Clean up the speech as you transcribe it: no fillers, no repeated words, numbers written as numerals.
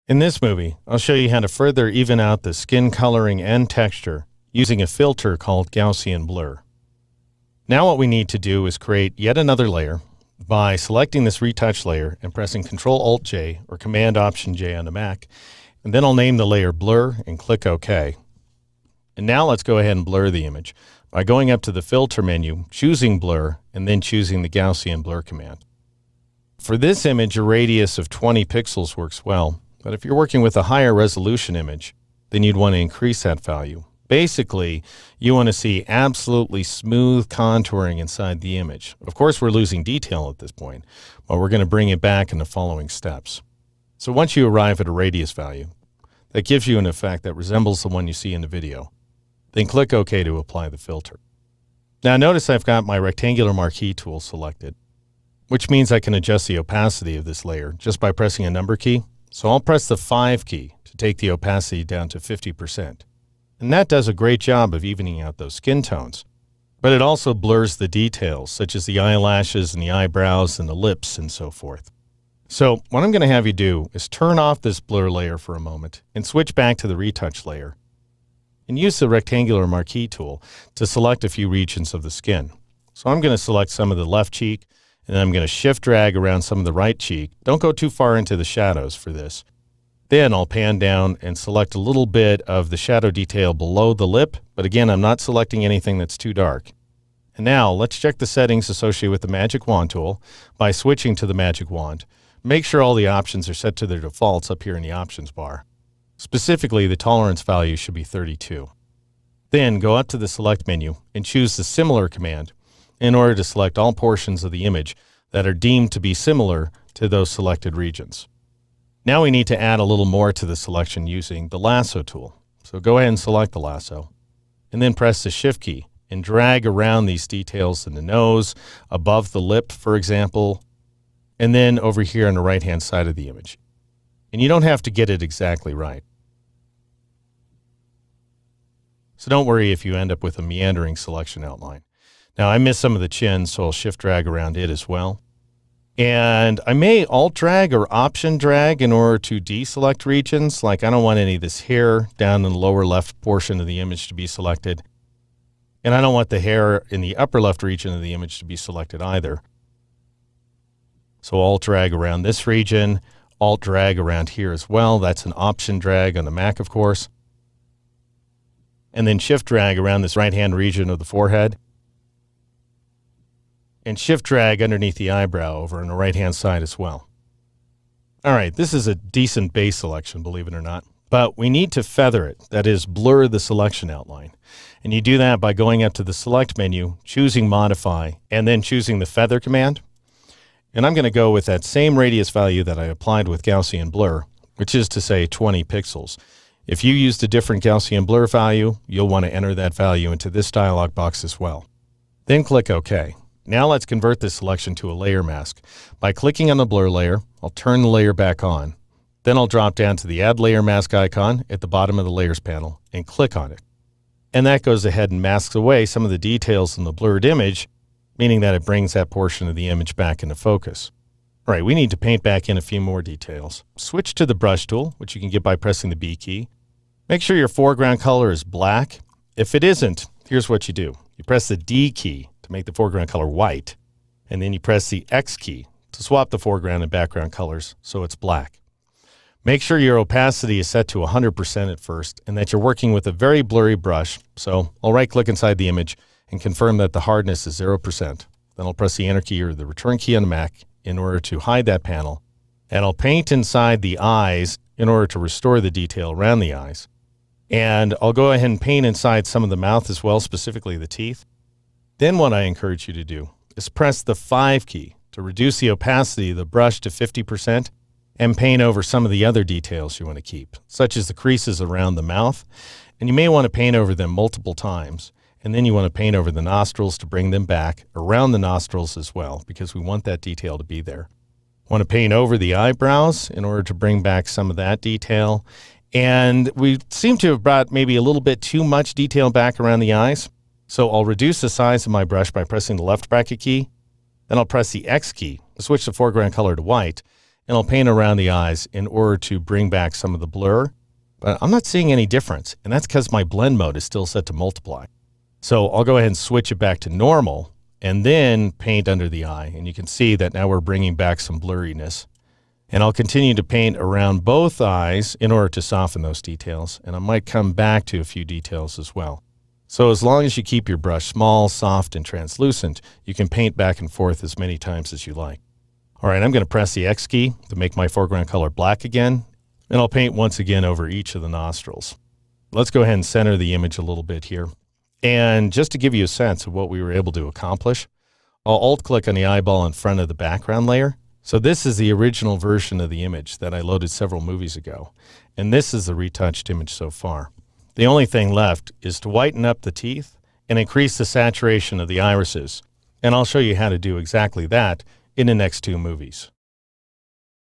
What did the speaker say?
In this movie, I'll show you how to further even out the skin coloring and texture using a filter called Gaussian blur. Now what we need to do is create yet another layer by selecting this retouch layer and pressing Ctrl-Alt-J or Command-Option-J on the Mac, and then I'll name the layer Blur and click OK. And now let's go ahead and blur the image by going up to the Filter menu, choosing Blur, and then choosing the Gaussian Blur command. For this image, a radius of 20 pixels works well, but if you're working with a higher resolution image, then you'd want to increase that value. Basically, you want to see absolutely smooth contouring inside the image. Of course, we're losing detail at this point, but we're going to bring it back in the following steps. So once you arrive at a radius value, that gives you an effect that resembles the one you see in the video. Then click OK to apply the filter. Now notice I've got my rectangular marquee tool selected, which means I can adjust the opacity of this layer just by pressing a number key. So I'll press the 5 key to take the opacity down to 50%. And that does a great job of evening out those skin tones. But it also blurs the details, such as the eyelashes and the eyebrows and the lips and so forth. So what I'm going to have you do is turn off this blur layer for a moment and switch back to the retouch layer. And use the rectangular marquee tool to select a few regions of the skin. So I'm going to select some of the left cheek, and then I'm going to shift drag around some of the right cheek. Don't go too far into the shadows for this. Then I'll pan down and select a little bit of the shadow detail below the lip, but again, I'm not selecting anything that's too dark. And now let's check the settings associated with the Magic Wand tool by switching to the Magic Wand. Make sure all the options are set to their defaults up here in the options bar. Specifically, the tolerance value should be 32. Then go up to the Select menu and choose the Similar command in order to select all portions of the image that are deemed to be similar to those selected regions. Now we need to add a little more to the selection using the Lasso tool. So go ahead and select the lasso, and then press the Shift key and drag around these details in the nose, above the lip, for example, and then over here on the right-hand side of the image. And you don't have to get it exactly right. So don't worry if you end up with a meandering selection outline. Now I missed some of the chin, so I'll shift drag around it as well. And I may alt drag or option drag in order to deselect regions. Like I don't want any of this hair down in the lower left portion of the image to be selected. And I don't want the hair in the upper left region of the image to be selected either. So alt drag around this region, alt drag around here as well. That's an option drag on the Mac, of course. And then shift drag around this right-hand region of the forehead. And shift drag underneath the eyebrow over on the right-hand side as well. All right, this is a decent base selection, believe it or not. But we need to feather it, that is, blur the selection outline. And you do that by going up to the Select menu, choosing Modify, and then choosing the Feather command. And I'm going to go with that same radius value that I applied with Gaussian blur, which is to say 20 pixels. If you used a different Gaussian blur value, you'll want to enter that value into this dialog box as well. Then click OK. Now let's convert this selection to a layer mask. By clicking on the blur layer, I'll turn the layer back on. Then I'll drop down to the Add Layer Mask icon at the bottom of the Layers panel and click on it. And that goes ahead and masks away some of the details in the blurred image, meaning that it brings that portion of the image back into focus. All right, we need to paint back in a few more details. Switch to the Brush tool, which you can get by pressing the B key. Make sure your foreground color is black. If it isn't, here's what you do. You press the D key to make the foreground color white, and then you press the X key to swap the foreground and background colors so it's black. Make sure your opacity is set to 100% at first and that you're working with a very blurry brush. So I'll right-click inside the image and confirm that the hardness is 0%. Then I'll press the Enter key or the Return key on the Mac in order to hide that panel. And I'll paint inside the eyes in order to restore the detail around the eyes. And I'll go ahead and paint inside some of the mouth as well, specifically the teeth. Then what I encourage you to do is press the 5 key to reduce the opacity of the brush to 50% and paint over some of the other details you want to keep, such as the creases around the mouth. And you may want to paint over them multiple times. And then you want to paint over the nostrils to bring them back, around the nostrils as well, because we want that detail to be there. Want to paint over the eyebrows in order to bring back some of that detail. And we seem to have brought maybe a little bit too much detail back around the eyes. So I'll reduce the size of my brush by pressing the left bracket key. Then I'll press the X key to switch the foreground color to white. and I'll paint around the eyes in order to bring back some of the blur. But I'm not seeing any difference, and that's because my blend mode is still set to multiply. So I'll go ahead and switch it back to normal and then paint under the eye. And you can see that now we're bringing back some blurriness. And I'll continue to paint around both eyes in order to soften those details. And I might come back to a few details as well. So as long as you keep your brush small, soft, and translucent, you can paint back and forth as many times as you like. All right, I'm going to press the X key to make my foreground color black again. And I'll paint once again over each of the nostrils. Let's go ahead and center the image a little bit here. And just to give you a sense of what we were able to accomplish, I'll alt-click on the eyeball in front of the background layer. So this is the original version of the image that I loaded several movies ago. And this is the retouched image so far. The only thing left is to whiten up the teeth and increase the saturation of the irises. And I'll show you how to do exactly that in the next two movies.